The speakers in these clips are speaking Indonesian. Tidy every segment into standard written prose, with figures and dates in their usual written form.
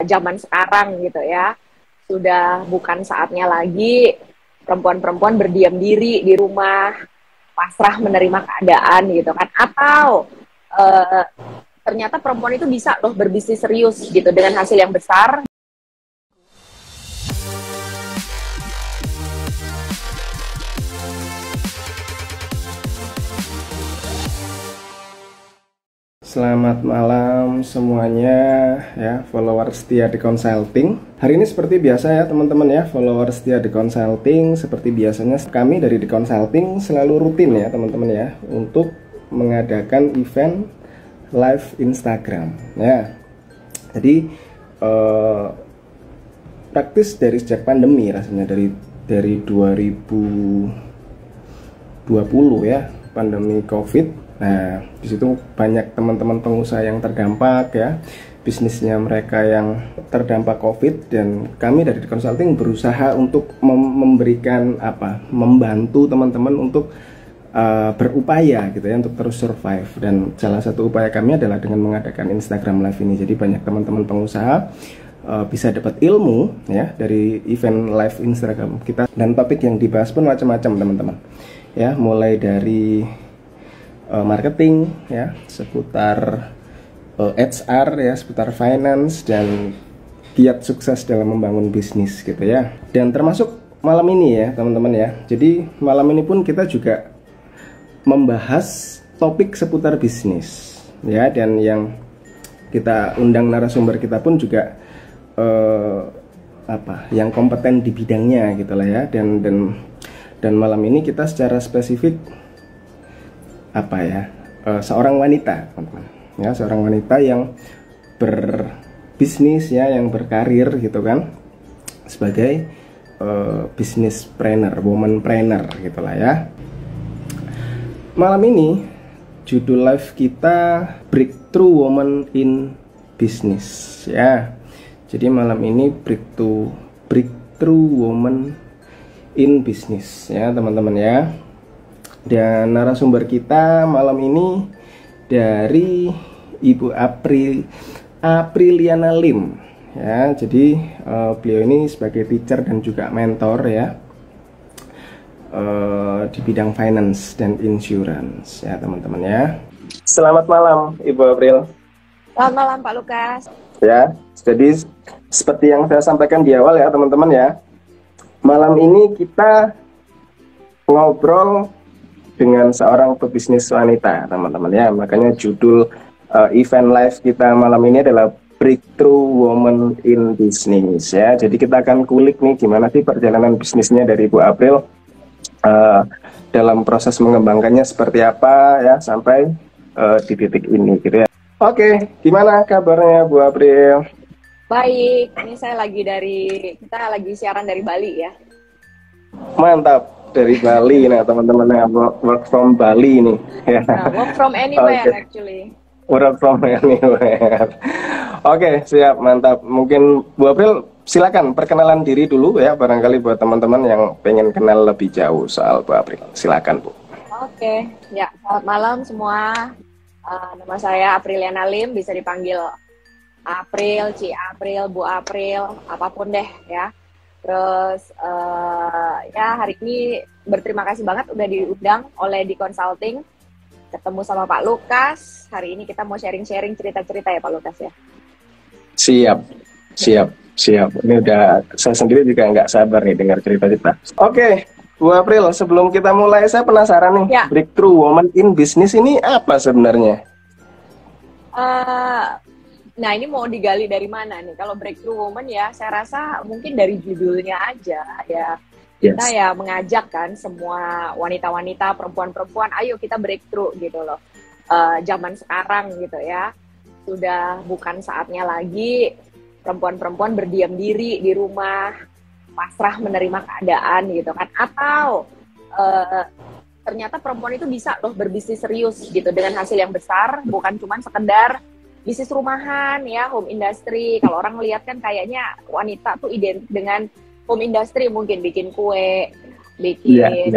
zaman sekarang gitu ya. Sudah bukan saatnya lagi perempuan-perempuan berdiam diri di rumah, pasrah menerima keadaan gitu kan. Atau ternyata perempuan itu bisa loh berbisnis serius gitu dengan hasil yang besar. Selamat malam semuanya ya, follower setia di consulting. Hari ini seperti biasa ya teman-teman ya, follower setia di consulting. Seperti biasanya kami dari di consulting selalu rutin ya teman-teman ya, untuk mengadakan event live Instagram ya. Jadi praktis dari sejak pandemi rasanya, dari 2020 ya, pandemi COVID. Nah, di situ banyak teman-teman pengusaha yang terdampak ya, bisnisnya mereka yang terdampak COVID, dan kami dari consulting berusaha untuk memberikan membantu teman-teman untuk berupaya gitu ya, untuk terus survive. Dan salah satu upaya kami adalah dengan mengadakan Instagram Live ini. Jadi banyak teman-teman pengusaha bisa dapat ilmu ya dari event live Instagram kita, dan topik yang dibahas pun macam-macam teman-teman ya, mulai dari marketing ya, seputar HR ya, seputar finance, dan kiat sukses dalam membangun bisnis gitu ya. Dan termasuk malam ini ya teman-teman ya, jadi malam ini pun kita juga membahas topik seputar bisnis ya, dan yang kita undang narasumber kita pun juga yang kompeten di bidangnya gitu lah ya. Dan malam ini kita secara spesifik seorang wanita teman-teman ya, seorang wanita yang berbisnis ya, yang berkarir gitu kan, sebagai businesspreneur, womanpreneur gitulah ya. Malam ini judul live kita Breakthrough Woman in Business ya. Jadi malam ini Breakthrough Woman in Business ya teman-teman ya. Dan narasumber kita malam ini dari Ibu Apriliana Lim ya. Jadi beliau ini sebagai teacher dan juga mentor ya, di bidang finance dan insurance ya teman-teman ya. Selamat malam Ibu April. Selamat malam Pak Lukas. Ya, jadi seperti yang saya sampaikan di awal ya teman-teman ya, malam ini kita ngobrol dengan seorang pebisnis wanita teman-teman ya. Makanya judul event live kita malam ini adalah Breakthrough Woman in Business ya. Jadi kita akan kulik nih gimana sih perjalanan bisnisnya dari Bu April, dalam proses mengembangkannya seperti apa ya, sampai di titik ini gitu ya. Oke, gimana kabarnya Bu April? Baik, ini kita lagi siaran dari Bali ya. Mantap, dari Bali. Nah teman-teman yang work from Bali nih ya. Nah, work from anywhere actually. Work from anywhere. Oke, siap, mantap. Mungkin Bu April silakan perkenalan diri dulu ya, barangkali buat teman-teman yang pengen kenal lebih jauh soal Bu April. Silakan Bu. Oke, ya, selamat malam semua. Nama saya Apriliana Lim, bisa dipanggil April, Ci April, Bu April, apapun deh ya. Terus ya hari ini berterima kasih banget udah diundang oleh di consulting, ketemu sama Pak Lukas. Hari ini kita mau sharing-sharing cerita-cerita ya Pak Lukas ya. Siap. Ini udah, saya sendiri juga nggak sabar nih dengar cerita-cerita. Oke, Bu April, sebelum kita mulai saya penasaran nih ya. Breakthrough Woman in Business ini apa sebenarnya? Nah ini mau digali dari mana nih? Kalau Breakthrough Woman ya, saya rasa mungkin dari judulnya aja ya. Kita ya mengajak kan semua wanita-wanita, perempuan-perempuan, ayo kita breakthrough gitu loh. Zaman sekarang gitu ya, sudah bukan saatnya lagi perempuan-perempuan berdiam diri di rumah, pasrah menerima keadaan gitu kan. Atau ternyata perempuan itu bisa loh berbisnis serius gitu dengan hasil yang besar, bukan cuma sekedar bisnis rumahan ya, home industry. Kalau orang melihat kan kayaknya wanita tuh identik dengan home industry, mungkin bikin kue, bikin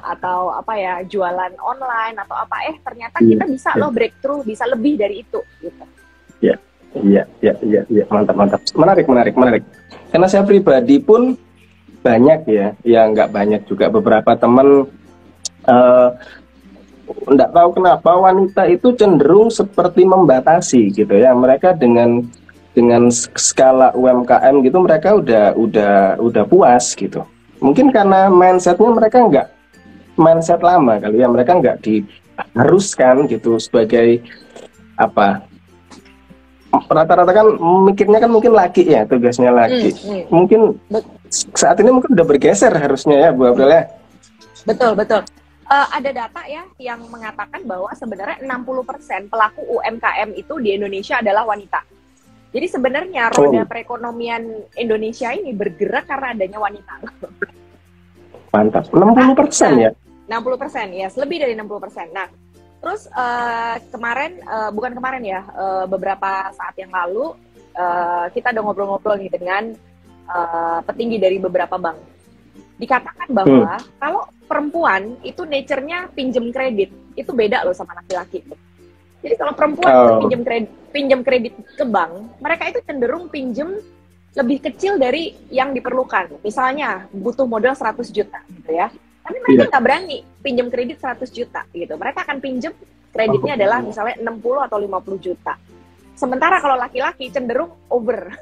atau jualan online atau apa. Ternyata kita bisa loh breakthrough, bisa lebih dari itu gitu. Iya, iya, iya, iya, mantap, mantap. Menarik, menarik, menarik. Karena saya pribadi pun banyak ya nggak banyak juga beberapa teman eh, nggak tahu kenapa wanita itu cenderung seperti membatasi gitu ya. Mereka dengan skala UMKM gitu mereka udah puas gitu. Mungkin karena mindsetnya mereka nggak mindset lama kali ya. Mereka nggak diharuskan gitu sebagai apa, rata-rata kan mikirnya kan mungkin laki ya, tugasnya laki. Mungkin saat ini mungkin udah bergeser harusnya ya Bu April ya. Betul, betul. Ada data ya yang mengatakan bahwa sebenarnya 60% pelaku UMKM itu di Indonesia adalah wanita. Jadi sebenarnya roda perekonomian Indonesia ini bergerak karena adanya wanita. Mantap, 60% ya? 60%, ya, lebih dari 60%. Nah, terus kemarin, bukan kemarin ya, beberapa saat yang lalu, kita udah ngobrol-ngobrol nih dengan petinggi dari beberapa bank. Dikatakan bahwa kalau perempuan itu nature-nya pinjem kredit, itu beda loh sama laki-laki. Jadi kalau perempuan pinjem kredit ke bank, mereka itu cenderung pinjem lebih kecil dari yang diperlukan. Misalnya butuh modal 100 juta gitu ya. Tapi mereka nggak berani pinjem kredit 100 juta gitu. Mereka akan pinjem kreditnya adalah misalnya 60 atau 50 juta. Sementara kalau laki-laki cenderung over ya.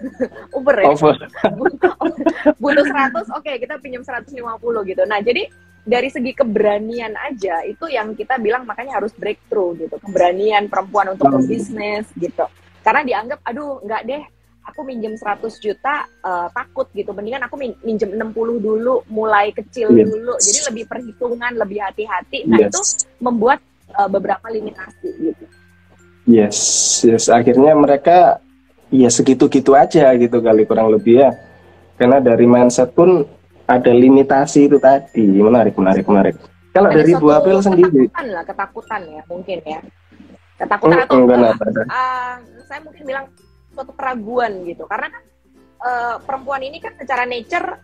Butuh 100, oke, kita pinjam 150 gitu. Nah, jadi dari segi keberanian aja itu yang kita bilang makanya harus breakthrough gitu. Keberanian perempuan untuk berbisnis gitu. Karena dianggap aduh enggak deh, aku minjem 100 juta takut gitu. Mendingan aku minjem 60 dulu, mulai kecil dulu. Jadi lebih perhitungan, lebih hati-hati. Nah, itu membuat beberapa limitasi gitu. Yes, akhirnya mereka ya segitu-gitu aja gitu kali kurang lebih ya. Karena dari mindset pun ada limitasi itu tadi. Menarik. Kalau ada dari Bu April sendiri, ketakutan ya mungkin ya. Ketakutan atau saya mungkin bilang suatu keraguan gitu. Karena kan perempuan ini kan secara nature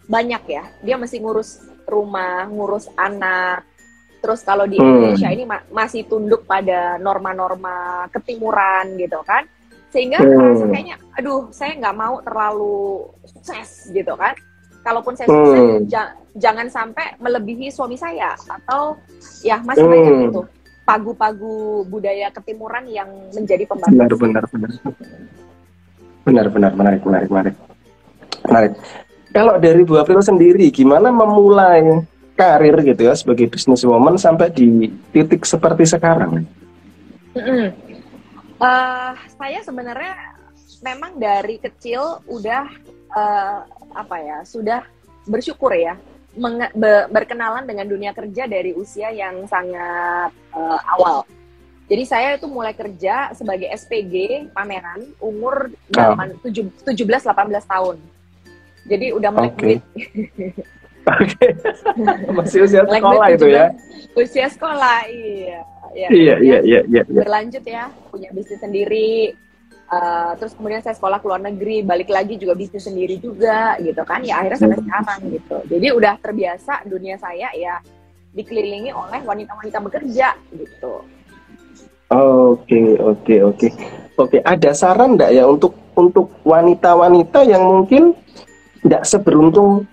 banyak ya. Dia mesti ngurus rumah, ngurus anak. Terus kalau di Indonesia ini masih tunduk pada norma-norma ketimuran gitu kan. Sehingga merasa kayaknya, aduh saya nggak mau terlalu sukses gitu kan. Kalaupun saya sukses, jangan sampai melebihi suami saya. Atau ya masih banyak itu pagu-pagu budaya ketimuran yang menjadi pembatas. Benar, menarik. Kalau dari Bu April sendiri, gimana memulai karir gitu ya sebagai businesswoman sampai di titik seperti sekarang? Saya sebenarnya memang dari kecil udah sudah bersyukur ya berkenalan dengan dunia kerja dari usia yang sangat awal. Jadi saya itu mulai kerja sebagai SPG pameran umur 17-18 tahun. Jadi udah melek duit. Masih usia sekolah itu ya? Usia sekolah, iya. Berlanjut ya, punya bisnis sendiri. Terus kemudian saya sekolah ke luar negeri, balik lagi juga bisnis sendiri juga, gitu kan. Ya akhirnya sampai sekarang gitu. Jadi udah terbiasa dunia saya ya dikelilingi oleh wanita-wanita bekerja gitu. Oke. Ada saran nggak ya untuk wanita-wanita yang mungkin nggak seberuntung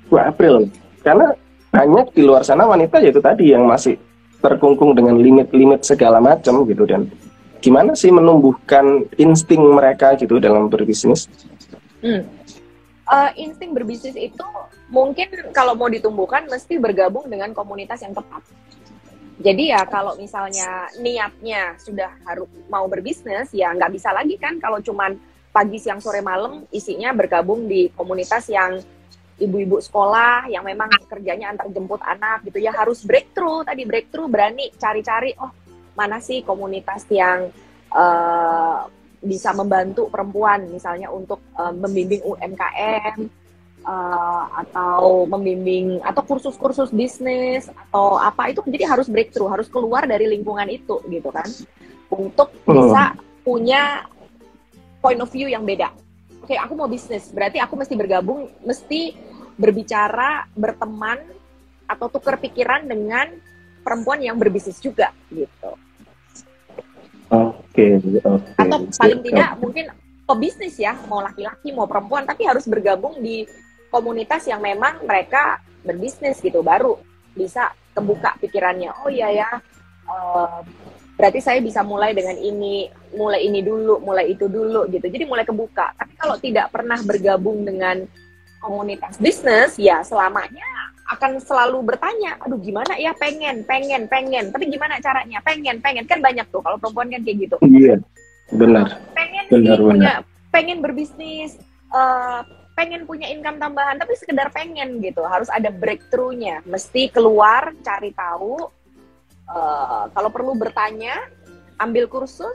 Bu April? Karena banyak di luar sana wanita yaitu tadi yang masih terkungkung dengan limit-limit segala macam gitu. Dan gimana sih menumbuhkan insting mereka gitu dalam berbisnis? Insting berbisnis itu mungkin kalau mau ditumbuhkan mesti bergabung dengan komunitas yang tepat. Jadi ya kalau misalnya niatnya sudah harus mau berbisnis, ya nggak bisa lagi kan kalau cuman pagi, siang, sore, malam isinya bergabung di komunitas yang ibu-ibu sekolah yang memang kerjanya antar jemput anak gitu ya. Harus breakthrough, berani cari-cari, oh mana sih komunitas yang bisa membantu perempuan misalnya untuk membimbing UMKM atau membimbing atau kursus-kursus bisnis atau apa itu. Jadi harus breakthrough, harus keluar dari lingkungan itu gitu kan untuk bisa punya point of view yang beda. Oke, aku mau bisnis, berarti aku mesti bergabung, mesti berbicara, berteman, atau tukar pikiran dengan perempuan yang berbisnis juga, gitu. Oke, oke. Atau paling tidak mungkin pebisnis ya, mau laki-laki mau perempuan, tapi harus bergabung di komunitas yang memang mereka berbisnis gitu, baru bisa kebuka pikirannya. Oh iya ya, berarti saya bisa mulai dengan ini, mulai ini dulu, mulai itu dulu gitu. Jadi mulai kebuka. Tapi kalau tidak pernah bergabung dengan komunitas bisnis, ya selamanya akan selalu bertanya, aduh gimana ya, pengen, tapi gimana caranya, pengen, kan banyak tuh kalau perempuan kan kayak gitu. Iya, benar. Pengen berbisnis, pengen punya income tambahan, tapi sekedar pengen gitu, harus ada breakthrough-nya, mesti keluar, cari tahu, kalau perlu bertanya, ambil kursus,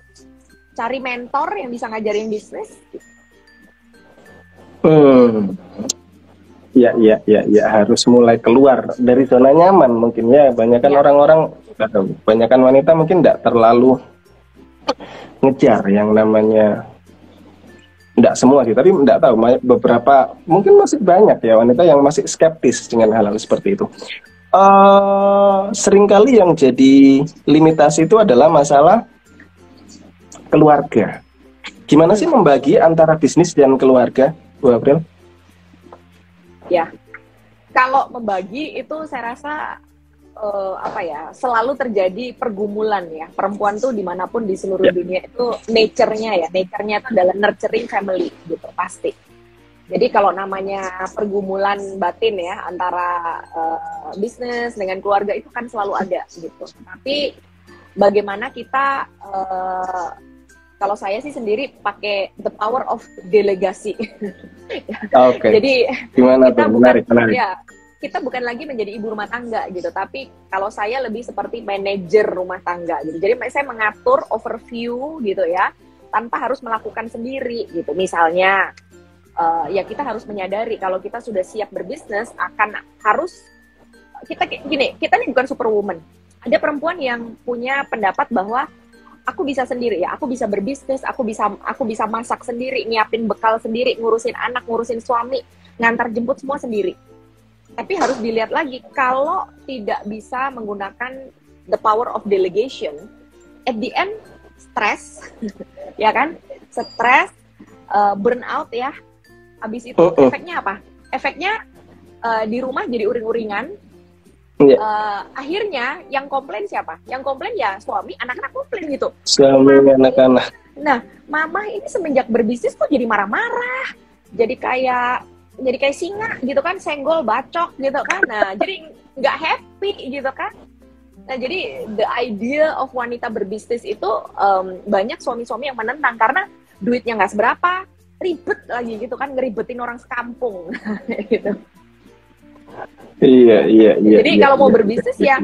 cari mentor yang bisa ngajarin bisnis. Ya, harus mulai keluar dari zona nyaman mungkin ya. Banyakan orang-orang, banyakan wanita mungkin tidak terlalu ngejar yang namanya, tidak semua sih, tapi tidak tahu, beberapa mungkin masih banyak ya wanita yang masih skeptis dengan hal-hal seperti itu. Seringkali yang jadi limitasi itu adalah masalah keluarga. Gimana sih membagi antara bisnis dan keluarga, Bu April? Ya, kalau membagi itu saya rasa selalu terjadi pergumulan ya. Perempuan tuh dimanapun di seluruh dunia itu nature-nya itu adalah nurturing family gitu, pasti. Jadi kalau namanya pergumulan batin ya antara bisnis dengan keluarga itu kan selalu ada gitu. Tapi bagaimana kita kalau saya sih sendiri pakai the power of delegasi. Okay. Jadi gimana kita tuh? menarik. Ya, kita bukan lagi menjadi ibu rumah tangga gitu, tapi kalau saya lebih seperti manajer rumah tangga gitu. Jadi saya mengatur overview gitu ya, tanpa harus melakukan sendiri gitu. Misalnya ya kita harus menyadari kalau kita sudah siap berbisnis kita ini bukan superwoman. Ada perempuan yang punya pendapat bahwa aku bisa sendiri ya, aku bisa berbisnis, aku bisa masak sendiri, nyiapin bekal sendiri, ngurusin anak, ngurusin suami, ngantar jemput semua sendiri. Tapi harus dilihat lagi, kalau tidak bisa menggunakan the power of delegation, at the end stres, ya kan? Stres, burnout ya. Habis itu efeknya apa? Efeknya di rumah jadi uring-uringan. Akhirnya yang komplain siapa? Yang komplain ya suami, anak-anak komplain gitu. Suami, anak-anak. Nah, mama ini semenjak berbisnis kok jadi marah-marah, jadi kayak singa gitu kan, senggol, bacok gitu kan. Nah, jadi nggak happy gitu kan. Nah, jadi the idea of wanita berbisnis itu banyak suami-suami yang menentang karena duitnya nggak seberapa, ribet lagi gitu kan, ngeribetin orang sekampung gitu. Iya. Jadi kalau mau berbisnis ya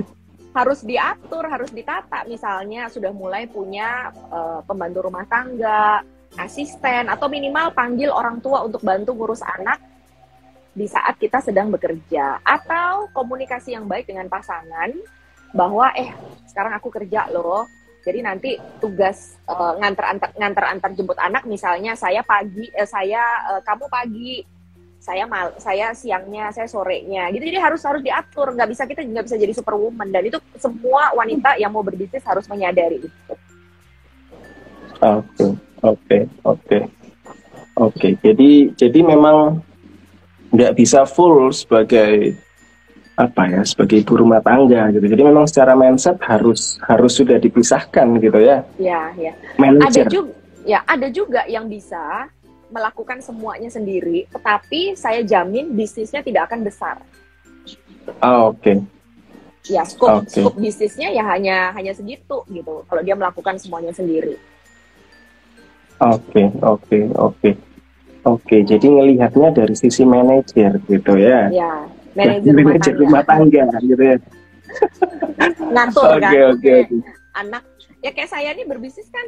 harus diatur, harus ditata. Misalnya sudah mulai punya pembantu rumah tangga, asisten, atau minimal panggil orang tua untuk bantu ngurus anak di saat kita sedang bekerja. Atau komunikasi yang baik dengan pasangan bahwa sekarang aku kerja loh. Jadi nanti tugas nganter jemput anak, misalnya saya pagi, kamu pagi, saya siangnya, saya sorenya gitu. Jadi harus diatur, kita nggak bisa jadi superwoman, dan itu semua wanita yang mau berbisnis harus menyadari itu. Oke. Jadi memang nggak bisa full sebagai sebagai ibu rumah tangga gitu. Jadi memang secara mindset harus sudah dipisahkan gitu ya. Ya. Manager. Ada juga yang bisa melakukan semuanya sendiri, tetapi saya jamin bisnisnya tidak akan besar. Oke. Ya, scope bisnisnya ya hanya segitu gitu, kalau dia melakukan semuanya sendiri. Oke. Jadi ngelihatnya dari sisi manajer gitu ya. Ya, manajer rumah tangga gitu ya. Ngatur kan. Oke. Anak, ya kayak saya nih berbisnis kan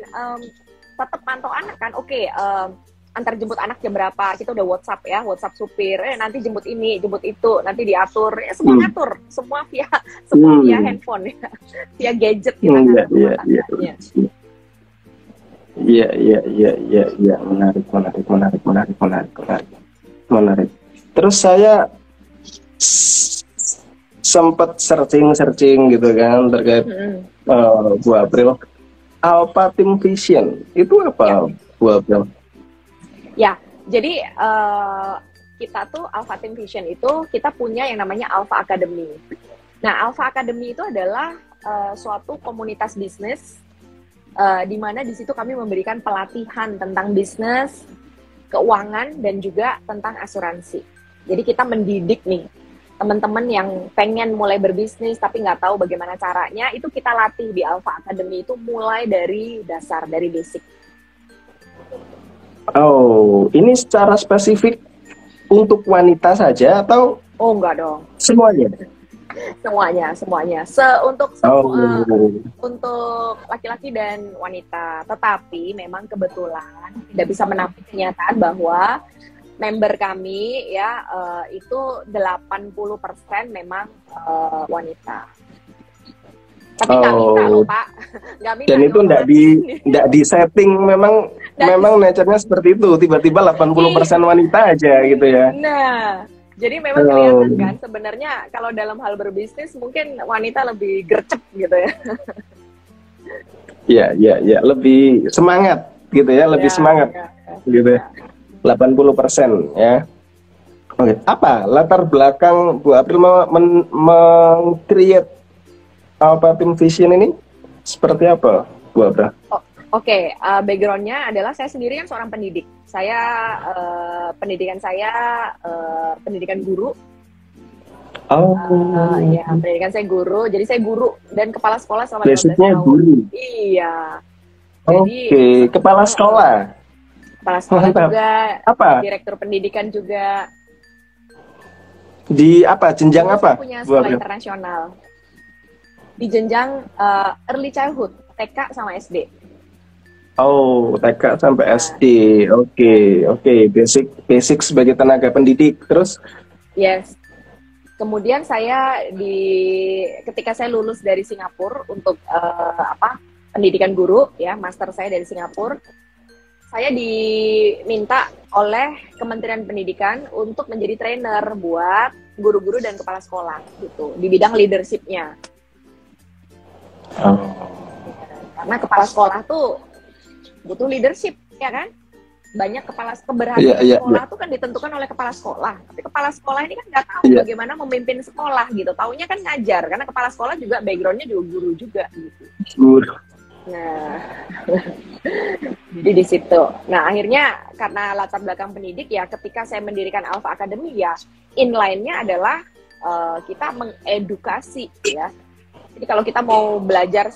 tetap pantau anak kan. Antar jemput anak jam berapa, kita udah WhatsApp supir, nanti jemput ini, jemput itu, nanti diatur, semua ngatur, semua via handphone ya, via gadget kita ngatur. Iya, menarik. Terus saya sempat searching gitu kan terkait Bu April. Alpha Team Vision itu Ya, apa, Bu Abel? ya. Jadi kita tuh Alpha Team Vision itu kita punya yang namanya Alpha Academy. Nah, Alpha Academy itu adalah suatu komunitas bisnis di mana di situ kami memberikan pelatihan tentang bisnis, keuangan, dan juga tentang asuransi. Jadi kita mendidik nih teman-teman yang pengen mulai berbisnis tapi nggak tahu bagaimana caranya, itu kita latih di Alpha Academy itu mulai dari dasar, dari basic. Oh, ini secara spesifik untuk wanita saja atau Oh, enggak dong. semuanya? Semuanya. Untuk semua, Oh, untuk laki-laki dan wanita. Tetapi memang kebetulan tidak bisa menampik kenyataan bahwa member kami ya itu 80% memang wanita. Tapi nggak minta loh, Pak. Nggak minta dan itu dong, enggak Pak. di setting, memang nature-nya seperti itu, tiba-tiba 80% wanita aja gitu ya. Nah, jadi memang kelihatan kan sebenarnya kalau dalam hal berbisnis mungkin wanita lebih gercep gitu ya. Ya, lebih semangat gitu ya, lebih Ya, semangat ya, gitu ya. ya. 80% ya. Oke, apa latar belakang Bu April meng-create Alpha Team Vision ini seperti apa, Bu April? Oke, backgroundnya adalah saya sendiri kan seorang pendidik. Saya pendidikan saya pendidikan guru. Oh, Ya, pendidikan saya guru. Jadi saya guru dan kepala sekolah selama 15 basicnya tahun. guru. Iya. Jadi Oke, kepala sekolah. kepala sekolah Mantap. juga, Apa? direktur pendidikan juga. Di apa? Jenjang Terus apa, saya punya Bu sekolah April? internasional di jenjang early childhood, TK sama SD. Oh, TK sampai SD. Oke. Basic sebagai tenaga pendidik. Terus, Yes. Kemudian saya ketika saya lulus dari Singapura untuk pendidikan guru ya, master saya dari Singapura, saya diminta oleh Kementerian Pendidikan untuk menjadi trainer buat guru-guru dan kepala sekolah gitu di bidang leadership-nya. Karena kepala sekolah tuh butuh leadership ya kan? Banyak keberhasilan sekolah tuh kan ditentukan oleh kepala sekolah. Tapi kepala sekolah ini kan nggak tahu bagaimana memimpin sekolah gitu. Taunya kan ngajar, karena kepala sekolah juga backgroundnya juga guru juga gitu. guru. Nah, jadi di situ. Nah, akhirnya karena latar belakang pendidik ya, ketika saya mendirikan Alpha Academy ya, inline-nya adalah kita mengedukasi ya. Jadi kalau kita mau belajar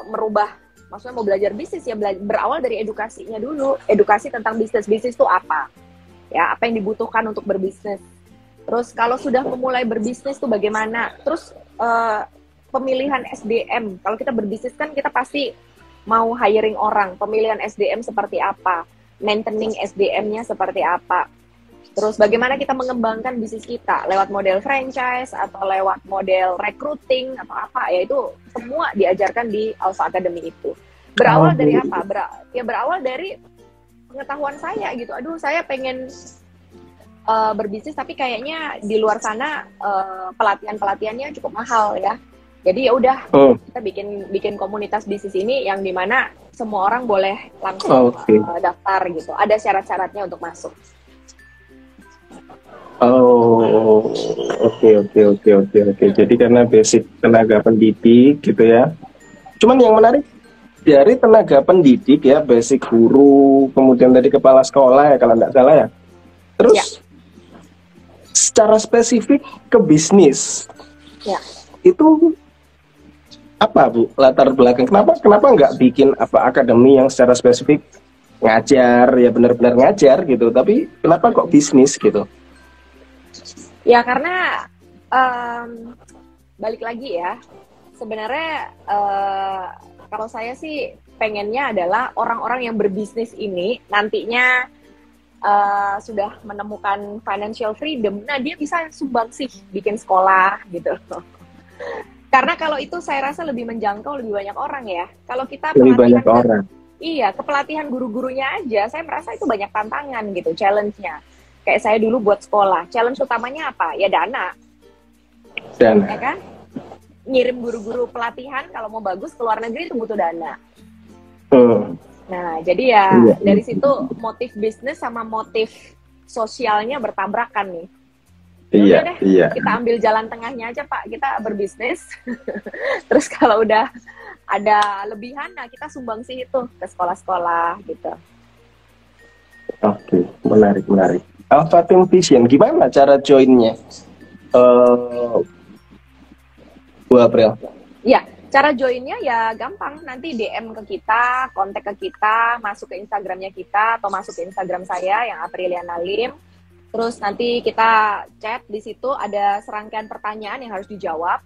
merubah, maksudnya mau belajar bisnis ya berawal dari edukasinya dulu. Edukasi tentang bisnis itu apa? Ya, apa yang dibutuhkan untuk berbisnis. Terus kalau sudah memulai berbisnis tuh bagaimana? Terus pemilihan SDM. Kalau kita berbisnis kan kita pasti mau hiring orang. Pemilihan SDM seperti apa? Maintaining SDM-nya seperti apa? Terus bagaimana kita mengembangkan bisnis kita lewat model franchise atau lewat model recruiting atau apa ya, itu semua diajarkan di Alpha Academy itu. Berawal dari apa? Berawal dari pengetahuan saya gitu. Aduh, saya pengen berbisnis tapi kayaknya di luar sana pelatihannya cukup mahal ya. Jadi ya udah kita bikin komunitas bisnis ini yang dimana semua orang boleh langsung daftar gitu. Ada syarat-syaratnya untuk masuk. Oke. Jadi karena basic tenaga pendidik gitu ya. Cuman yang menarik dari tenaga pendidik ya, basic guru, kemudian tadi kepala sekolah ya kalau nggak salah ya. Terus secara spesifik ke bisnis, itu apa Bu latar belakang? Kenapa nggak bikin akademi yang secara spesifik ngajar ya, benar-benar ngajar gitu, tapi kenapa kok bisnis gitu? Ya karena balik lagi ya, sebenarnya kalau saya sih pengennya adalah orang-orang yang berbisnis ini nantinya sudah menemukan financial freedom, nah dia bisa sumbangsih bikin sekolah gitu. Karena kalau itu saya rasa lebih menjangkau lebih banyak orang ya. Kalau kita lebih banyak orang. Iya, kepelatihan guru-gurunya aja, saya merasa itu banyak tantangan gitu, challenge-nya. Kayak saya dulu buat sekolah, challenge utamanya apa? Ya dana. Dan ya kan? Ngirim guru-guru pelatihan kalau mau bagus ke luar negeri itu butuh dana. Nah, jadi ya Iya, dari situ motif bisnis sama motif sosialnya bertabrakan nih. Ya iya, udah deh, iya. kita ambil jalan tengahnya aja Pak, kita berbisnis. Terus kalau udah ada lebihan, nah kita sumbangsi itu ke sekolah-sekolah gitu. Oke, menarik, menarik. Alpha Team Vision, gimana cara joinnya? Bu April. Ya, cara joinnya ya gampang. Nanti DM ke kita, kontak ke kita, masuk ke Instagramnya kita, atau masuk ke Instagram saya yang Apriliana Lim. Terus nanti kita chat, di situ ada serangkaian pertanyaan yang harus dijawab.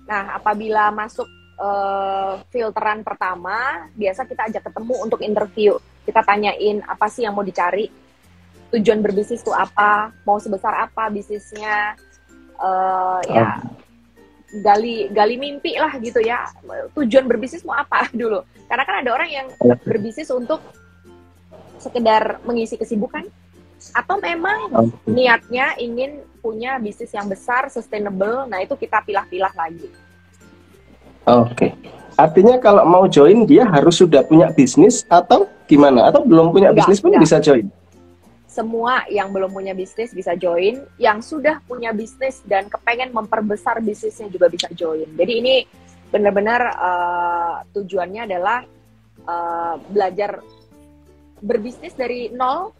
Nah, apabila masuk filteran pertama, biasa kita ajak ketemu untuk interview. Kita tanyain apa sih yang mau dicari, tujuan berbisnis itu apa, mau sebesar apa bisnisnya, ya gali mimpi lah gitu ya. Tujuan berbisnis mau apa dulu? Karena kan ada orang yang berbisnis untuk sekedar mengisi kesibukan, atau memang niatnya ingin punya bisnis yang besar, sustainable. Nah, itu kita pilah-pilah lagi. Oke. Artinya kalau mau join dia harus sudah punya bisnis atau gimana? Atau belum punya bisnis pun bisa join? Semua yang belum punya bisnis bisa join, yang sudah punya bisnis dan kepengen memperbesar bisnisnya juga bisa join. Jadi ini benar-benar tujuannya adalah belajar berbisnis dari nol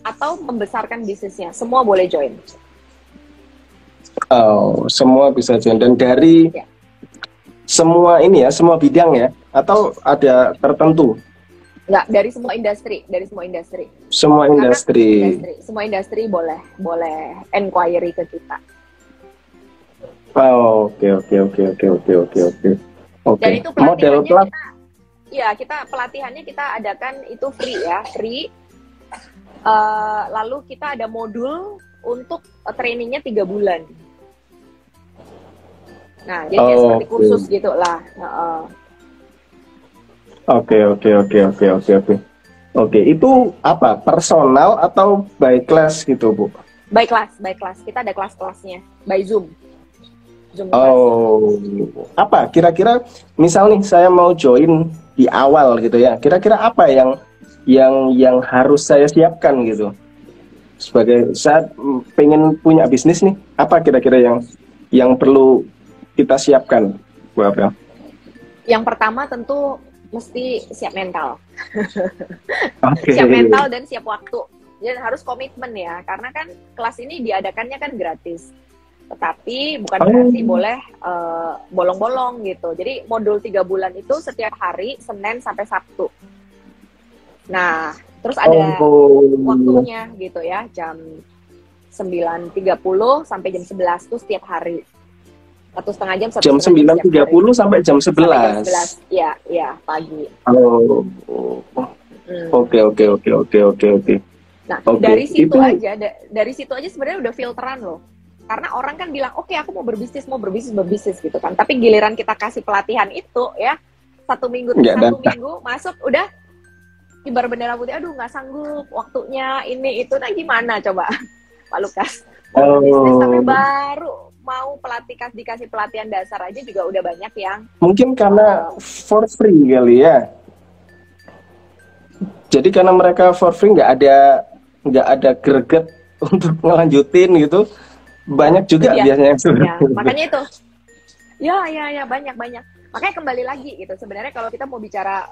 atau membesarkan bisnisnya. Semua boleh join. Oh, semua bisa join. Dan dari semua ini ya, semua bidang ya? Atau ada tertentu? Enggak, dari semua industri, Semua industri. Semua industri boleh inquiry ke kita. Oh, oke. Dan itu pelatihannya kita pelatihannya kita adakan itu free ya, free. Lalu kita ada modul untuk trainingnya 3 bulan. Nah, jadi seperti kursus gitu lah. Oke. Oke, itu apa? Personal atau by class gitu, Bu? By class. Kita ada kelas-kelasnya by Zoom. Apa kira-kira misal nih saya mau join di awal gitu ya. Kira-kira apa yang harus saya siapkan gitu? Sebagai saat pengen punya bisnis nih, apa kira-kira yang perlu kita siapkan, Bu April? Yang pertama tentu mesti siap mental. Siap mental dan siap waktu. Jadi harus komitmen ya, karena kan kelas ini diadakannya kan gratis. Tetapi bukan berarti boleh bolong-bolong gitu. Jadi modul 3 bulan itu setiap hari, Senin sampai Sabtu. Nah, terus ada waktunya gitu ya, jam 9.30 sampai jam 11 tuh setiap hari. 1,5 jam, jam 9.30 sampai jam 11. Iya, pagi. Oke. Nah, dari situ aja sebenarnya udah filteran loh. Karena orang kan bilang, oke, aku mau berbisnis gitu kan. Tapi giliran kita kasih pelatihan itu ya, 1 minggu masuk udah kibar bendera putih. Aduh, nggak sanggup waktunya ini itu. Nah, gimana coba, Pak Lukas? Bisnis sampai baru mau dikasih pelatihan dasar aja juga udah banyak yang mungkin karena for free kali ya. Jadi karena mereka for free nggak ada greget untuk ngelanjutin gitu. Banyak juga biasanya yang makanya itu. Ya banyak. Makanya kembali lagi gitu. Sebenarnya kalau kita mau bicara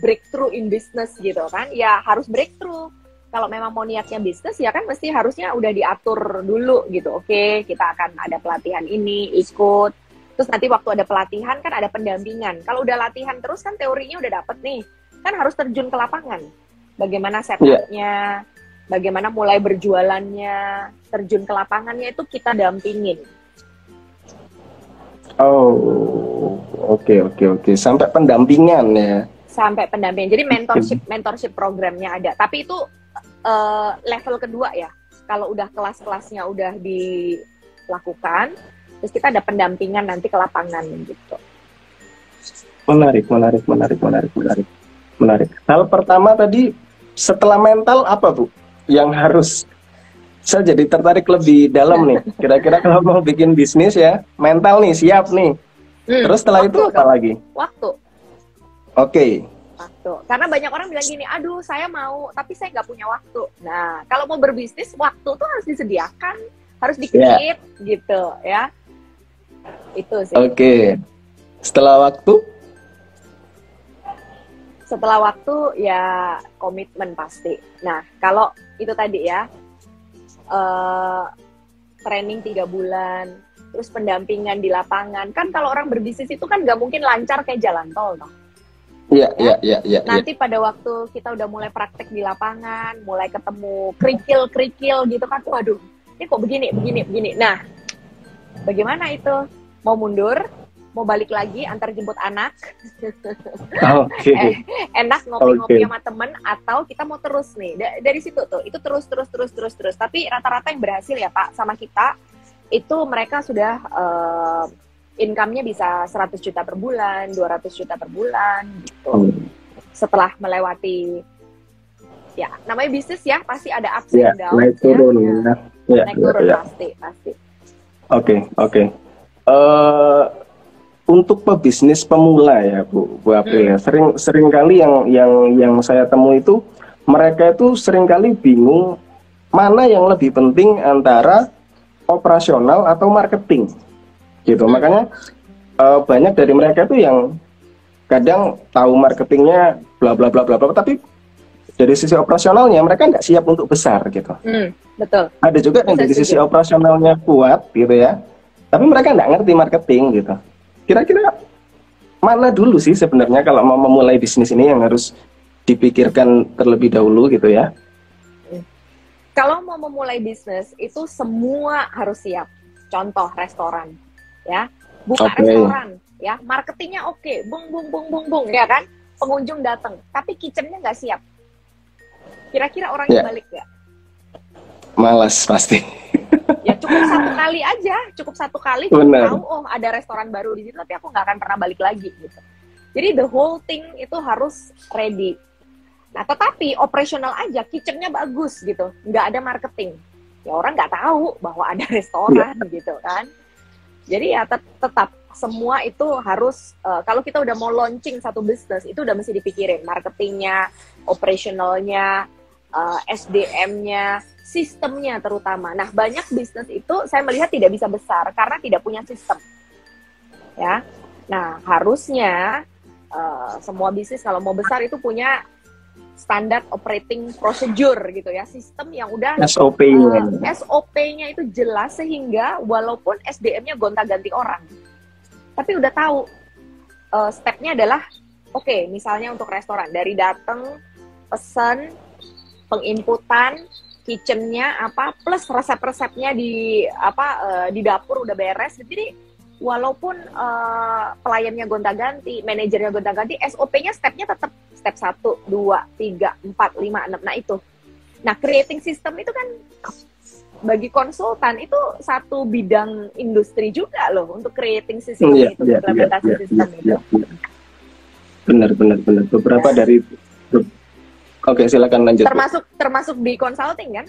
breakthrough in business gitu kan, ya harus breakthrough. Kalau memang mau niatnya bisnis ya kan mesti harusnya udah diatur dulu gitu. Oke, kita akan ada pelatihan ini, ikut. Terus nanti waktu ada pelatihan kan ada pendampingan. Kalau udah latihan terus kan teorinya udah dapet nih. Kan harus terjun ke lapangan. Bagaimana setupnya, bagaimana mulai berjualannya, terjun ke lapangannya itu kita dampingin. Oke. Sampai pendampingan ya. Sampai pendampingan. Jadi mentorship programnya ada. Tapi itu level kedua ya. Kalau udah kelas-kelasnya udah dilakukan, terus kita ada pendampingan nanti ke lapangan gitu. Menarik. Hal pertama tadi setelah mental apa, Bu? Yang harus saya jadi tertarik lebih dalam nih. Kira-kira kalau mau bikin bisnis ya, mental nih siap nih. Terus setelah itu apa lagi? Waktu. Oke. Tuh. Karena banyak orang bilang gini, aduh saya mau, tapi saya nggak punya waktu. Nah, kalau mau berbisnis, waktu tuh harus disediakan, harus di-create gitu ya. Itu sih. Oke. Setelah waktu? Setelah waktu ya komitmen pasti. Nah, kalau itu tadi ya, training 3 bulan, terus pendampingan di lapangan. Kan kalau orang berbisnis itu kan nggak mungkin lancar kayak jalan tol, toh. Iya. Nanti pada waktu kita udah mulai praktek di lapangan, mulai ketemu kerikil gitu kan, waduh, ini kok begini. Nah, bagaimana itu? Mau mundur? Mau balik lagi antar jemput anak? Oke. Enak ngopi-ngopi sama temen, atau kita mau terus nih? Dari situ tuh, itu terus. Tapi rata-rata yang berhasil ya Pak, sama kita, itu mereka sudah income-nya bisa 100 juta per bulan, 200 juta per bulan gitu. Setelah melewati, ya namanya bisnis ya, pasti ada ups and downs, naik turun ya. Naik turun pasti. Oke. Untuk pebisnis pemula ya Bu April ya, sering kali yang saya temui itu, mereka itu sering kali bingung mana yang lebih penting antara operasional atau marketing gitu. Makanya banyak dari mereka itu yang kadang tahu marketingnya bla bla bla, tapi dari sisi operasionalnya mereka nggak siap untuk besar gitu. Betul. Ada juga yang dari sisi operasionalnya kuat gitu ya, tapi mereka nggak ngerti marketing gitu. Kira-kira mana dulu sih sebenarnya kalau mau memulai bisnis ini yang harus dipikirkan terlebih dahulu gitu ya? Kalau mau memulai bisnis itu semua harus siap. Contoh restoran, ya, buka restoran, ya, marketingnya oke, bung, ya kan, pengunjung datang, tapi kitchennya nggak siap. Kira-kira orangnya balik nggak? Malas pasti. Ya cukup satu kali tahu, oh ada restoran baru di situ, tapi aku nggak akan pernah balik lagi gitu. Jadi the whole thing itu harus ready. Nah, tetapi operasional aja, kitchennya bagus gitu, nggak ada marketing, ya orang nggak tahu bahwa ada restoran gitu kan. Jadi ya tetap semua itu harus, kalau kita udah mau launching satu bisnis, itu udah mesti dipikirin marketingnya, operasionalnya, SDM-nya, sistemnya terutama. Nah, banyak bisnis itu saya melihat tidak bisa besar karena tidak punya sistem. Ya, nah harusnya semua bisnis kalau mau besar itu punya standard operating procedure gitu ya, sistem yang udah SOP-nya itu jelas sehingga walaupun SDM-nya gonta-ganti orang, tapi udah tahu step-nya adalah oke, misalnya untuk restoran dari datang, pesan, penginputan, kitchen-nya apa, plus resep-resepnya di dapur udah beres. Jadi walaupun pelayannya gonta-ganti, manajernya gonta-ganti, SOP-nya step-nya tetap step 1, 2, 3, 4, 5, 6. Nah itu. Nah, creating system itu kan bagi konsultan itu satu bidang industri juga loh untuk creating system itu, implementasi sistem itu. Benar. Beberapa dari Oke, silakan lanjut. Termasuk di consulting kan?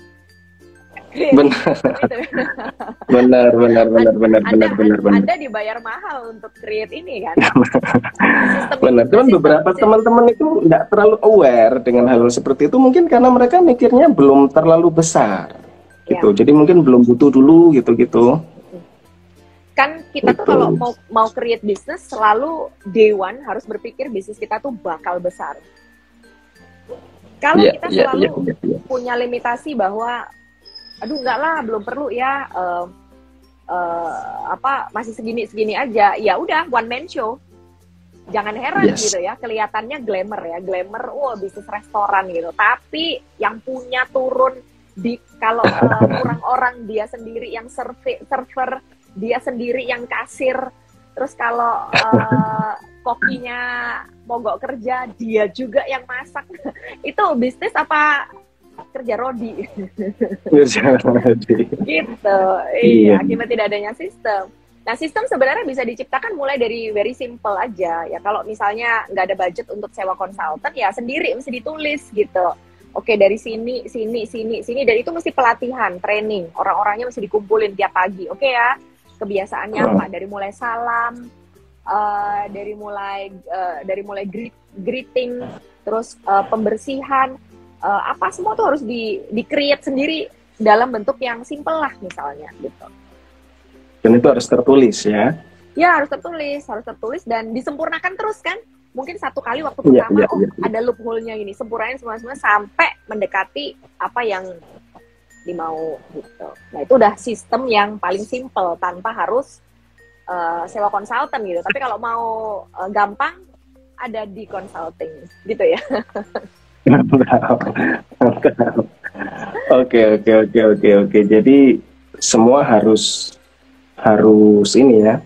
Benar. Anda dibayar mahal untuk create ini kan? Benar. Cuman beberapa teman-teman itu tidak terlalu aware dengan hal seperti itu, mungkin karena mereka mikirnya belum terlalu besar, gitu. Jadi mungkin belum butuh dulu, gitu. Kan kita tuh kalau mau create bisnis selalu day one harus berpikir bisnis kita tuh bakal besar. Kalau kita selalu punya limitasi bahwa aduh enggak lah, belum perlu ya, masih segini aja, ya udah one man show. Jangan heran gitu ya, kelihatannya glamour, bisnis restoran gitu, tapi yang punya turun di kalau kurang orang, dia sendiri yang server, dia sendiri yang kasir, terus kalau kokinya mogok kerja, dia juga yang masak. Itu bisnis apa kerja rodi? Gitu. Iya, akibat tidak adanya sistem. Nah, sistem sebenarnya bisa diciptakan mulai dari very simple aja. Ya kalau misalnya nggak ada budget untuk sewa konsultan, ya sendiri mesti ditulis gitu. Oke, dari sini, dan itu mesti pelatihan, training. Orang-orangnya mesti dikumpulin tiap pagi. Oke ya, kebiasaannya apa? Dari mulai salam, dari mulai greeting, terus pembersihan, apa semua tuh harus di-create sendiri dalam bentuk yang simple lah misalnya gitu. Dan itu harus tertulis ya? Ya harus tertulis dan disempurnakan terus kan. Mungkin satu kali waktu pertama ada loophole-nya ini, sempurnain semua sampai mendekati apa yang dimau gitu. Nah itu udah sistem yang paling simple tanpa harus sewa konsultan gitu. Tapi kalau mau gampang ada di consulting gitu ya. Oke. Jadi semua harus ini ya,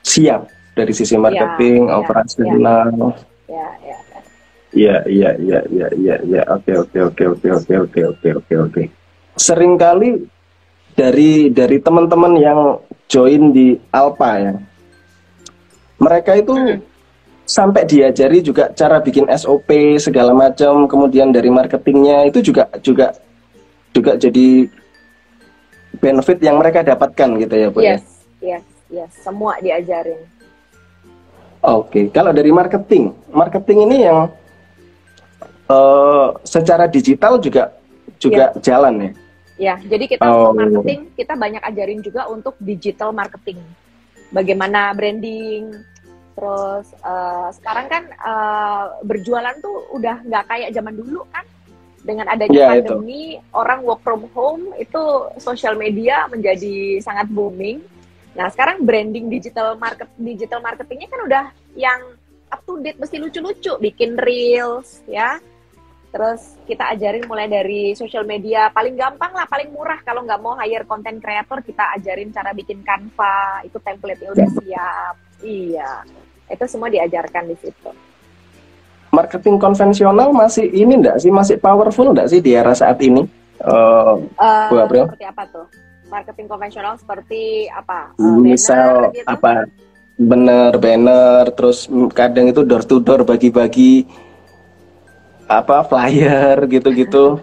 siap dari sisi marketing, operasional. Iya. Oke. Seringkali dari teman-teman yang join di Alpha ya, mereka itu sampai diajari juga cara bikin SOP segala macam, kemudian dari marketingnya itu juga jadi benefit yang mereka dapatkan gitu ya Bu? Yes, semua diajarin. Oke, kalau dari marketing ini yang secara digital juga jalan ya? Ya, jadi kita untuk marketing kita banyak ajarin juga untuk digital marketing, bagaimana branding. Terus sekarang kan berjualan tuh udah nggak kayak zaman dulu kan, dengan adanya pandemi, orang work from home, itu sosial media menjadi sangat booming. Nah sekarang branding digital marketingnya kan udah yang up to date, mesti lucu-lucu, bikin reels ya. Terus kita ajarin mulai dari social media, paling gampang lah, paling murah kalau nggak mau hire content creator, kita ajarin cara bikin Canva, itu template-nya udah siap. Iya, itu semua diajarkan di situ. Marketing konvensional masih ini enggak sih, masih powerful enggak sih di era saat ini? Bu April? Seperti apa tuh? Marketing konvensional seperti apa? Misal banner, gitu? apa? Banner, terus kadang itu door to door, bagi-bagi apa flyer gitu-gitu.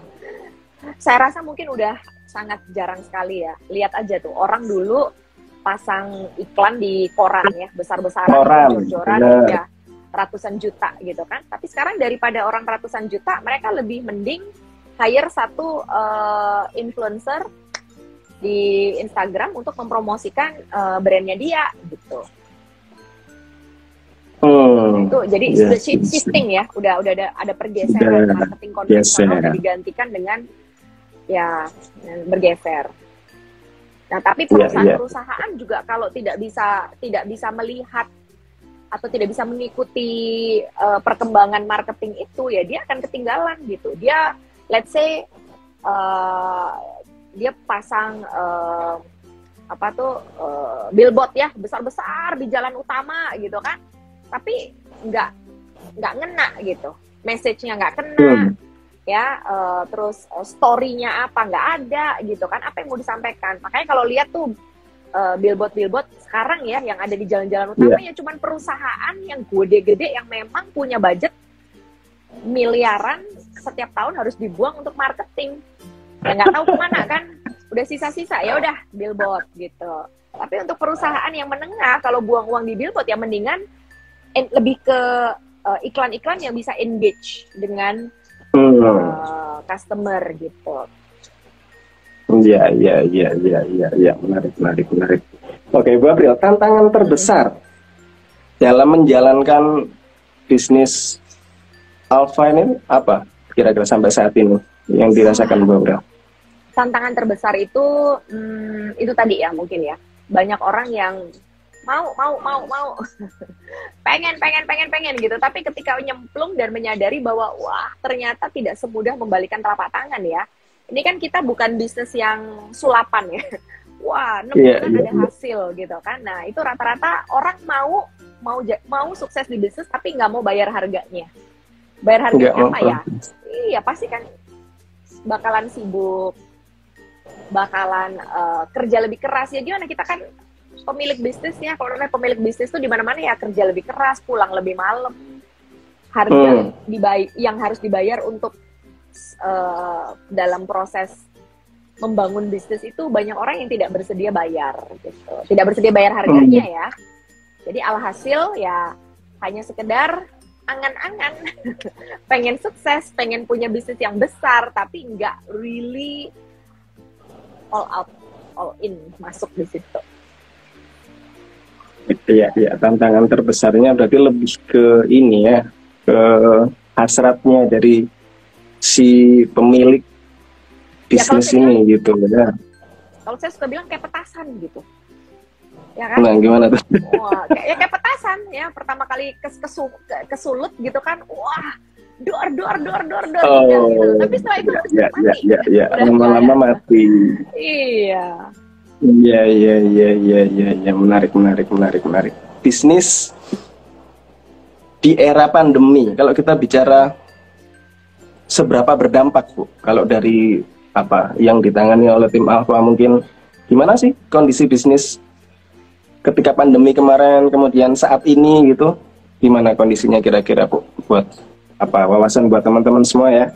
Saya rasa mungkin udah sangat jarang sekali ya. Lihat aja tuh, orang dulu pasang iklan di koran ya, besar-besaran, jor-joran, ya ratusan juta gitu kan. Tapi sekarang daripada orang ratusan juta, mereka lebih mending hire satu influencer di Instagram untuk mempromosikan brandnya dia gitu. Itu jadi shifting ya, udah ada pergeseran, marketing konvensional udah digantikan dengan ya bergeser. Nah, tapi perusahaan juga kalau tidak bisa melihat atau tidak bisa mengikuti perkembangan marketing itu, ya dia akan ketinggalan gitu. Dia let's say dia pasang billboard ya besar-besar di jalan utama gitu kan, tapi nggak ngena gitu, message-nya nggak kena ya, terus story-nya apa nggak ada gitu kan, apa yang mau disampaikan. Makanya kalau lihat tuh billboard sekarang ya yang ada di jalan-jalan utama ya cuman perusahaan yang gede-gede yang memang punya budget miliaran setiap tahun harus dibuang untuk marketing. Ya nggak tahu kemana kan, udah sisa-sisa ya udah billboard gitu. Tapi untuk perusahaan yang menengah, kalau buang uang di billboard ya mendingan lebih ke iklan-iklan yang bisa engage dengan customer gitu. Iya, menarik. Oke, Bu April, tantangan terbesar dalam menjalankan bisnis Alpha ini apa kira-kira sampai saat ini yang dirasakan Bu April? Tantangan terbesar itu tadi ya mungkin ya, banyak orang yang mau pengen gitu, tapi ketika nyemplung dan menyadari bahwa wah ternyata tidak semudah membalikan telapak tangan ya. Ini kan kita bukan bisnis yang sulapan ya. Wah, ada hasil gitu kan. Nah, itu rata-rata orang mau sukses di bisnis tapi nggak mau bayar harganya. Bayar harganya apa ya? Iya, pasti kan bakalan sibuk, bakalan kerja lebih keras ya. Gimana, kita kan pemilik bisnis ya. Kalau namanya pemilik bisnis tuh di mana-mana ya kerja lebih keras, pulang lebih malam. Harga yang harus dibayar untuk dalam proses membangun bisnis itu banyak orang yang tidak bersedia bayar gitu. Tidak bersedia bayar harganya ya. Jadi alhasil ya hanya sekedar angan-angan pengen sukses, pengen punya bisnis yang besar, tapi nggak really all out, all in masuk di situ. Iya, iya, tantangan terbesarnya berarti lebih ke ini ya, ke hasratnya dari si pemilik bisnis ini gitu ya. Kalau saya suka bilang kayak petasan gitu. Ya kan? Nah, gimana tuh? Wah, kayak petasan ya. Pertama kali kesulut gitu kan. Wah, dor gitu. Tapi setelah itu mati. Ya. Lama-lama mati. Iya. Iya. Menarik. Bisnis di era pandemi, kalau kita bicara seberapa berdampak, Bu? Kalau dari apa yang ditangani oleh tim Alpha, mungkin gimana sih kondisi bisnis ketika pandemi kemarin, kemudian saat ini gitu, gimana kondisinya kira-kira, Bu? Buat apa wawasan buat teman-teman semua ya?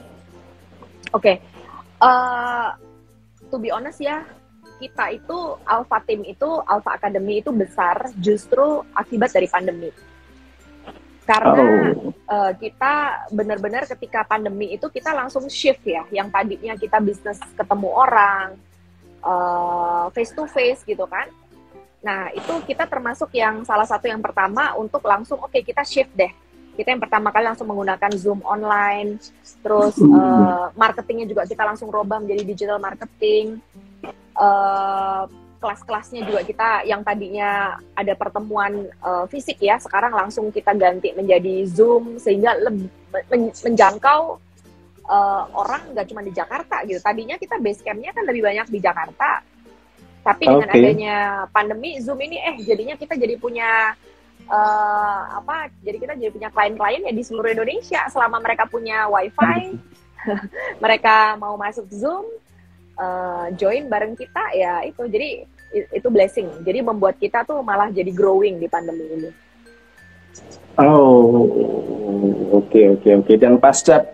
Oke. To be honest ya, kita itu Alpha Team itu, Alpha Academy itu besar justru akibat dari pandemi. Karena kita benar-benar ketika pandemi itu kita langsung shift ya, yang tadinya kita bisnis ketemu orang, face to face gitu kan. Nah itu kita termasuk yang salah satu yang pertama untuk langsung oke, kita shift deh. Kita yang pertama kali langsung menggunakan Zoom online, terus marketingnya juga kita langsung robah menjadi digital marketing. Kelas-kelasnya juga kita yang tadinya ada pertemuan fisik ya, sekarang langsung kita ganti menjadi Zoom sehingga menjangkau orang nggak cuma di Jakarta gitu. Tadinya kita base camp-nya kan lebih banyak di Jakarta, tapi dengan adanya pandemi Zoom ini jadinya kita jadi punya jadi kita jadi punya klien-klien ya di seluruh Indonesia. Selama mereka punya WiFi, mereka mau masuk Zoom, join bareng kita ya itu. Jadi itu blessing. Jadi membuat kita tuh malah jadi growing di pandemi ini. Oke. Dan pasca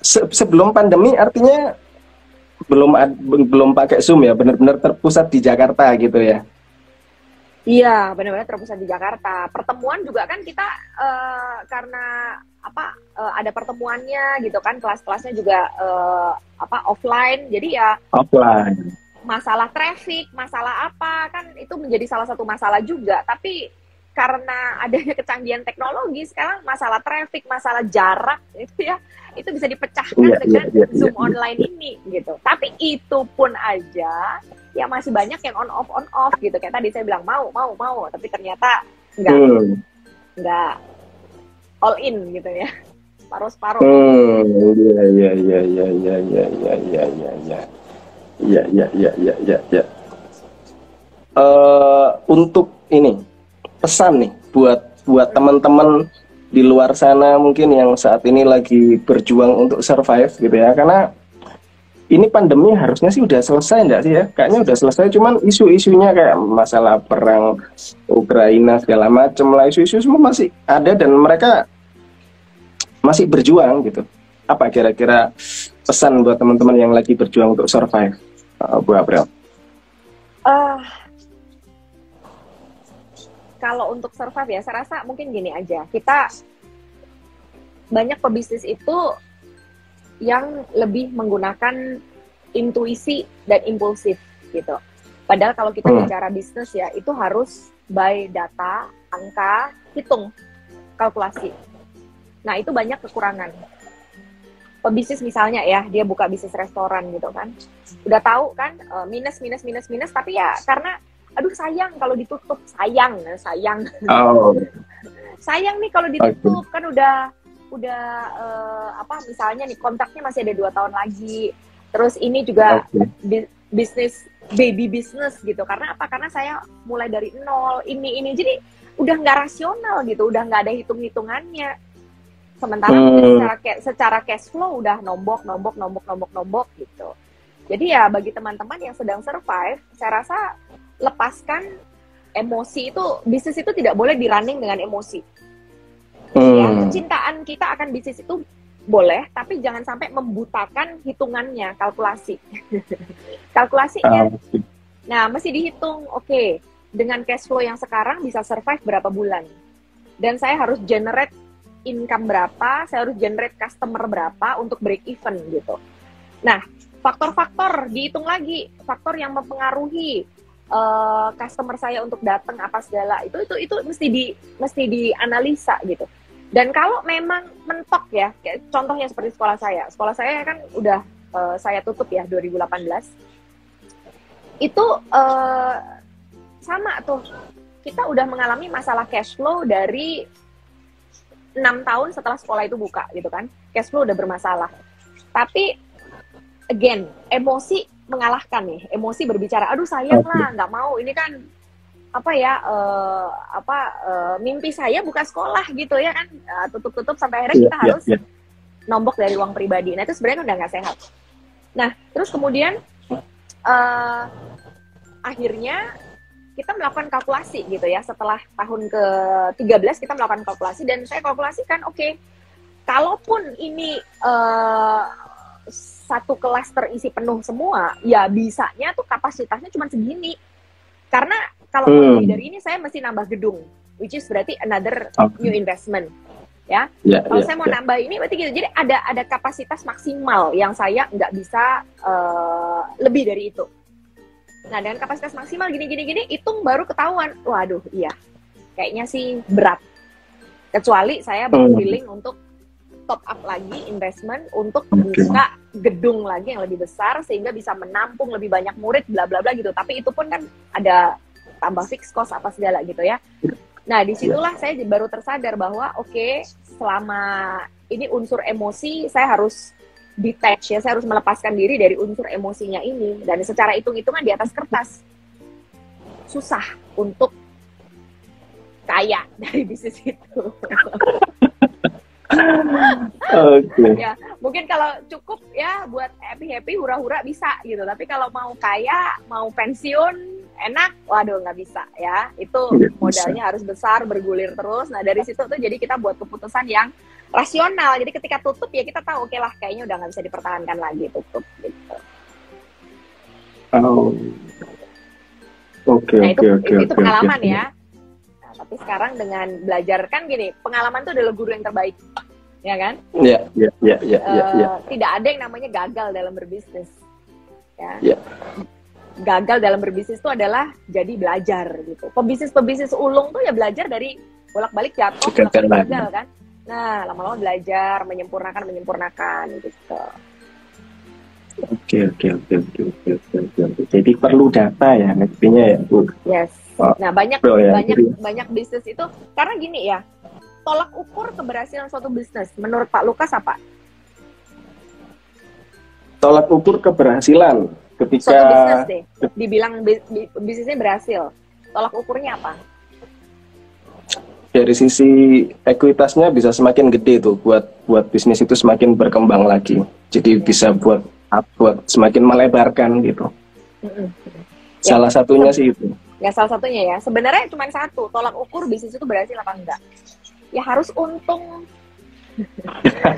sebelum pandemi artinya belum pakai Zoom ya, benar-benar terpusat di Jakarta gitu ya. Iya, benar-benar terpusat di Jakarta. Pertemuan juga kan kita karena ada pertemuannya gitu kan, kelas-kelasnya juga offline. Jadi ya offline. Masalah traffic, masalah apa kan itu menjadi salah satu masalah juga. Tapi karena adanya kecanggihan teknologi sekarang, masalah traffic, masalah jarak itu ya itu bisa dipecahkan dengan Zoom online ini gitu. Tapi itu pun aja ya masih banyak yang on off gitu. Kayak tadi saya bilang mau, tapi ternyata enggak all in gitu ya. Separuh-separuh. Iya. Untuk ini pesan nih buat teman-teman di luar sana mungkin yang saat ini lagi berjuang untuk survive gitu ya, karena ini pandemi harusnya sih udah selesai enggak sih ya? Kayaknya udah selesai, cuman isu-isunya kayak masalah perang Ukraina segala macam lah, isu-isu semua masih ada dan mereka masih berjuang gitu. Apa kira-kira pesan buat teman-teman yang lagi berjuang untuk survive, Bu April? Kalau untuk survive ya, saya rasa mungkin gini aja. Kita banyak pebisnis itu yang lebih menggunakan intuisi dan impulsif gitu. Padahal kalau kita bicara bisnis ya, itu harus by data, angka, hitung, kalkulasi. Nah itu banyak kekurangan. Pebisnis misalnya ya, dia buka bisnis restoran gitu kan, udah tahu kan minus, tapi ya karena aduh sayang kalau ditutup, sayang sayang nih kalau ditutup. Kan udah misalnya nih kontraknya masih ada 2 tahun lagi, terus ini juga bisnis baby business gitu. Karena apa? Karena saya mulai dari nol, ini jadi udah nggak rasional gitu, udah nggak ada hitung-hitungannya. Sementara secara cash flow udah nombok gitu. Jadi ya bagi teman-teman yang sedang survive, saya rasa lepaskan emosi itu. Bisnis itu tidak boleh di-running dengan emosi. Ya, kecintaan kita akan bisnis itu boleh, tapi jangan sampai membutakan hitungannya, kalkulasi. Kalkulasinya. Nah, mesti dihitung, oke, dengan cash flow yang sekarang bisa survive berapa bulan. Dan saya harus generate income berapa, saya harus generate customer berapa untuk break even gitu. Nah, faktor-faktor dihitung lagi, faktor yang mempengaruhi customer saya untuk datang apa segala itu mesti dianalisa gitu. Dan kalau memang mentok ya, kayak contohnya seperti sekolah saya kan udah saya tutup ya 2018. Itu sama tuh, kita udah mengalami masalah cash flow dari 6 tahun setelah sekolah itu buka gitu kan, cash flow udah bermasalah. Tapi again, emosi mengalahkan nih, emosi berbicara, aduh sayang lah, nggak mau, ini kan mimpi saya buka sekolah gitu ya kan, tutup-tutup sampai akhirnya kita harus nombok dari uang pribadi. Nah itu sebenarnya udah nggak sehat. Nah terus kemudian akhirnya kita melakukan kalkulasi gitu ya, setelah tahun ke-13 kita melakukan kalkulasi, dan saya kalkulasikan oke, kalaupun ini satu kelas terisi penuh semua, ya bisanya tuh kapasitasnya cuma segini. Karena kalau mau lebih dari ini saya mesti nambah gedung, which is berarti another new investment. Ya, kalau saya mau nambah ini berarti gitu. Jadi ada kapasitas maksimal yang saya nggak bisa lebih dari itu. Nah, dengan kapasitas maksimal gini, hitung baru ketahuan. Waduh, iya, kayaknya sih berat. Kecuali saya willing untuk top up lagi investment untuk buka gedung lagi yang lebih besar sehingga bisa menampung lebih banyak murid, bla bla bla gitu. Tapi itu pun kan ada tambah fixed cost apa segala gitu ya. Nah, disitulah saya baru tersadar bahwa oke, selama ini unsur emosi, saya harus detach ya, saya harus melepaskan diri dari unsur emosinya ini. Dan secara hitung-hitungan di atas kertas, susah untuk kaya dari bisnis itu. Ya, mungkin kalau cukup ya buat happy-happy, hura-hura bisa gitu. Tapi kalau mau kaya, mau pensiun, enak, waduh nggak bisa ya. Itu modalnya harus besar, bergulir terus. Nah dari situ tuh jadi kita buat keputusan yang rasional. Jadi ketika tutup ya kita tahu oke lah, kayaknya udah nggak bisa dipertahankan lagi, tutup gitu. Itu pengalaman ya. Tapi sekarang dengan belajar kan gini, pengalaman tuh adalah guru yang terbaik, ya kan? Iya. Tidak ada yang namanya gagal dalam berbisnis. Ya. Gagal dalam berbisnis itu adalah jadi belajar gitu. Pebisnis ulung tuh ya belajar dari bolak-balik jatuh, bolak-balik gagal kan. Nah, lama-lama belajar, menyempurnakan gitu. Oke. Jadi perlu data ya, intinya ya, Bu. Yes. Nah, banyak bisnis itu karena gini ya, tolak ukur keberhasilan suatu bisnis menurut Pak Lukas apa? Tolak ukur keberhasilan ketika suatu bisnis deh, dibilang bisnisnya berhasil, tolak ukurnya apa? Dari sisi ekuitasnya bisa semakin gede tuh buat bisnis itu semakin berkembang lagi. Jadi bisa buat semakin melebarkan gitu. Salah satunya sih itu. Ya salah satunya ya. Sebenarnya cuma satu, tolak ukur bisnis itu berhasil apa enggak. Ya harus untung.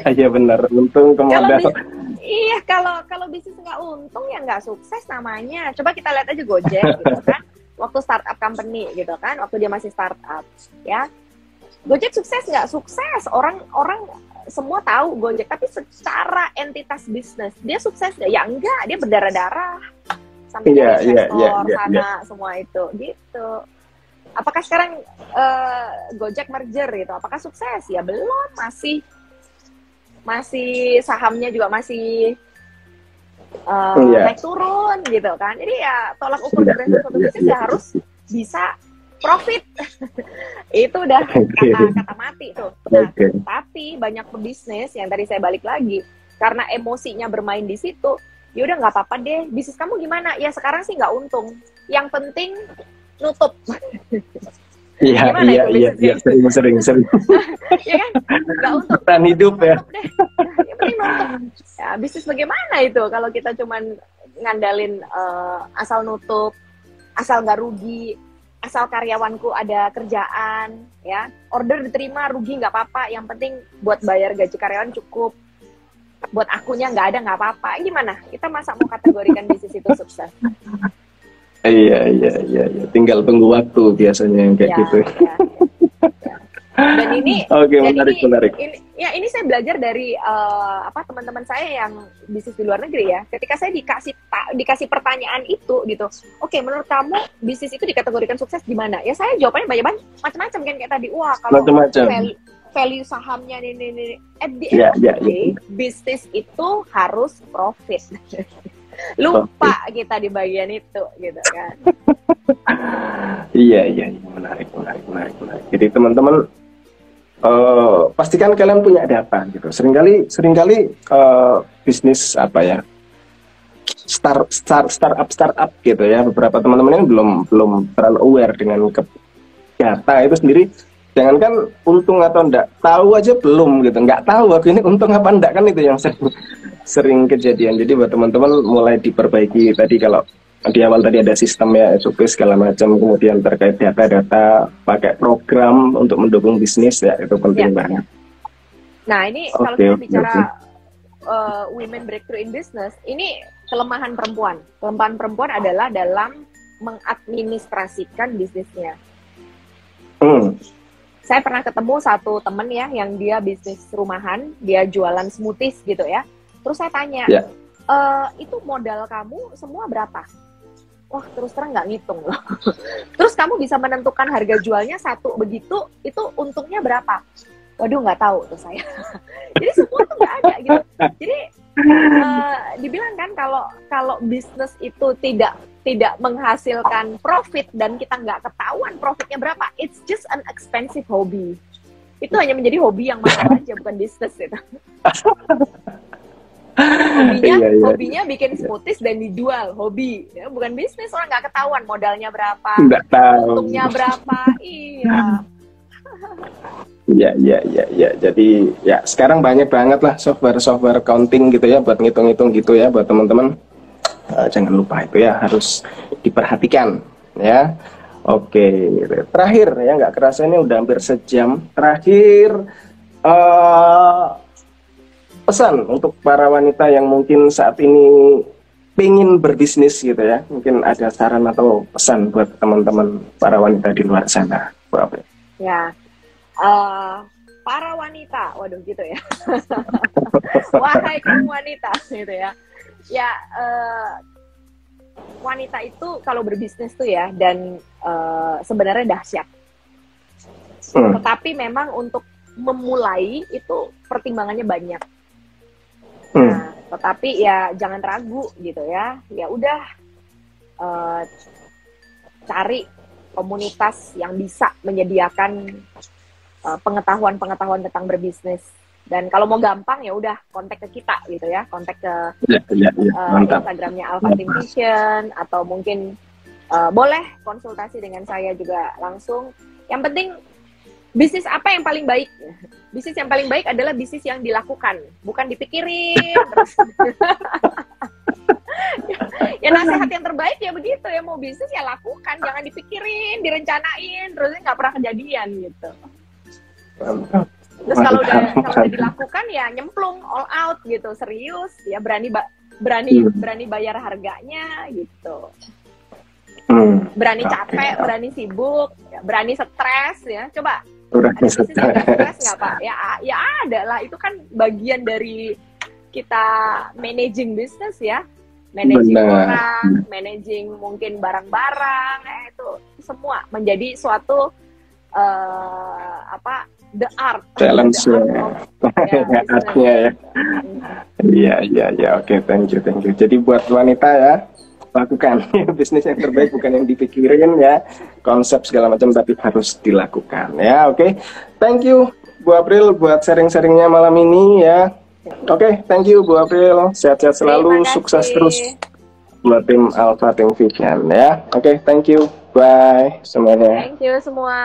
Iya benar, untung ke modal. Iya, kalau bisnis nggak untung ya nggak sukses namanya. Coba kita lihat aja Gojek gitu kan. Waktu startup company gitu kan, waktu dia masih startup ya. Gojek sukses nggak? Sukses. Orang semua tahu Gojek, tapi secara entitas bisnis dia sukses nggak? Ya enggak, dia berdarah-darah. Sampai investor sana semua itu gitu. Apakah sekarang Gojek merger gitu? Apakah sukses? Ya belum, masih sahamnya juga masih naik turun gitu kan. Jadi ya tolak ukur keberhasilan suatu bisnis ya harus bisa profit. Itu udah kata mati tuh. Nah, tapi banyak pebisnis yang tadi saya balik lagi karena emosinya bermain di situ. Ya udah nggak apa-apa deh, bisnis kamu gimana? Ya sekarang sih nggak untung. Yang penting nutup. Iya, sering. Ya kan? Nggak untung. Bertahan hidup ya. Yang penting nutup. Ya, bisnis bagaimana itu kalau kita cuman ngandalin asal nutup, asal nggak rugi, asal karyawanku ada kerjaan, ya order diterima, rugi nggak apa-apa. Yang penting buat bayar gaji karyawan cukup. Buat akunya nggak ada nggak apa-apa. Gimana? Kita masa mau kategorikan bisnis itu sukses? Iya. Tinggal tunggu waktu biasanya yang kayak Ya, gitu. ya, ya. Dan ini, Oke, dan menarik. ini saya belajar dari teman-teman saya yang bisnis di luar negeri ya. Ketika saya dikasih pertanyaan itu gitu, oke, menurut kamu bisnis itu dikategorikan sukses gimana? Ya saya jawabannya banyak macam-macam kan kayak tadi. Wah, kalau value sahamnya ini. At the end of the day, bisnis itu harus profit. Lupa kita di bagian itu gitu kan. Iya, menarik. Jadi teman-teman, pastikan kalian punya data gitu. Seringkali bisnis apa ya, startup gitu ya. Beberapa teman-teman ini belum terlalu aware dengan data itu sendiri. Jangankan untung atau enggak, tahu aja belum gitu. Nggak tahu aku ini untung apa enggak, kan itu yang sering kejadian. Jadi buat teman-teman mulai diperbaiki tadi, kalau di awal tadi ada sistem ya, SOP segala macam, kemudian terkait data-data, pakai program untuk mendukung bisnis ya, itu penting banget. Nah ini kalau kita bicara women breakthrough in business, ini kelemahan perempuan. Kelemahan perempuan adalah dalam mengadministrasikan bisnisnya. Saya pernah ketemu satu temen ya, yang dia bisnis rumahan, dia jualan smoothies gitu ya. Terus saya tanya, itu modal kamu semua berapa? Wah, terus terang nggak ngitung loh. Terus kamu bisa menentukan harga jualnya satu begitu, itu untungnya berapa? Waduh, nggak tahu tuh saya. Jadi semua tuh nggak ada gitu. Jadi dibilang kan kalau bisnis itu tidak menghasilkan profit dan kita nggak ketahuan profitnya berapa, it's just an expensive hobby. Itu hanya menjadi hobi yang mahal aja, bukan bisnis gitu. Hobinya bikin smoothies dan dijual, hobi ya, bukan bisnis. Orang nggak ketahuan modalnya berapa, untungnya berapa. Iya. Jadi ya sekarang banyak banget lah software accounting gitu ya, buat ngitung-ngitung gitu ya, buat teman-teman. Jangan lupa itu ya, harus diperhatikan ya. Oke, terakhir ya, nggak kerasa ini udah hampir sejam. Terakhir, pesan untuk para wanita yang mungkin saat ini pengen berbisnis gitu ya, mungkin ada saran atau pesan buat teman-teman para wanita di luar sana, Bu April? Ya, para wanita, waduh gitu ya. Wahai kaum wanita gitu ya. Ya, wanita itu kalau berbisnis tuh ya, dan sebenarnya dahsyat. Tetapi memang untuk memulai itu pertimbangannya banyak. Nah, tetapi ya jangan ragu gitu ya. Ya udah, cari komunitas yang bisa menyediakan pengetahuan tentang berbisnis. Dan kalau mau gampang ya udah kontak ke kita gitu ya, kontak ke Instagramnya Alpha Team Vision, atau mungkin boleh konsultasi dengan saya juga langsung. Yang penting bisnis apa yang paling baik? Bisnis yang paling baik adalah bisnis yang dilakukan, bukan dipikirin terus. Ya nasihat yang terbaik ya begitu ya, mau bisnis ya lakukan, jangan dipikirin, direncanain, terus nggak pernah kejadian gitu. Terus kalau udah dilakukan ya nyemplung all out gitu, serius ya, berani bayar harganya gitu. Berani capek, berani sibuk, ya, berani stres ya. Coba stres nggak Pak? Ya ada lah, itu kan bagian dari kita managing bisnis ya, managing orang, managing mungkin barang-barang, itu semua menjadi suatu the art, challenge artnya ya. Iya, oke, thank you. Jadi buat wanita ya, lakukan bisnis yang terbaik bukan yang dipikirin ya, konsep segala macam, tapi harus dilakukan ya. Oke, thank you Bu April buat sharing-sharingnya malam ini ya. Oke, thank you Bu April, sehat-sehat selalu, sukses terus buat tim Alpha Team Vision ya. Oke, thank you, bye semuanya. Thank you semua.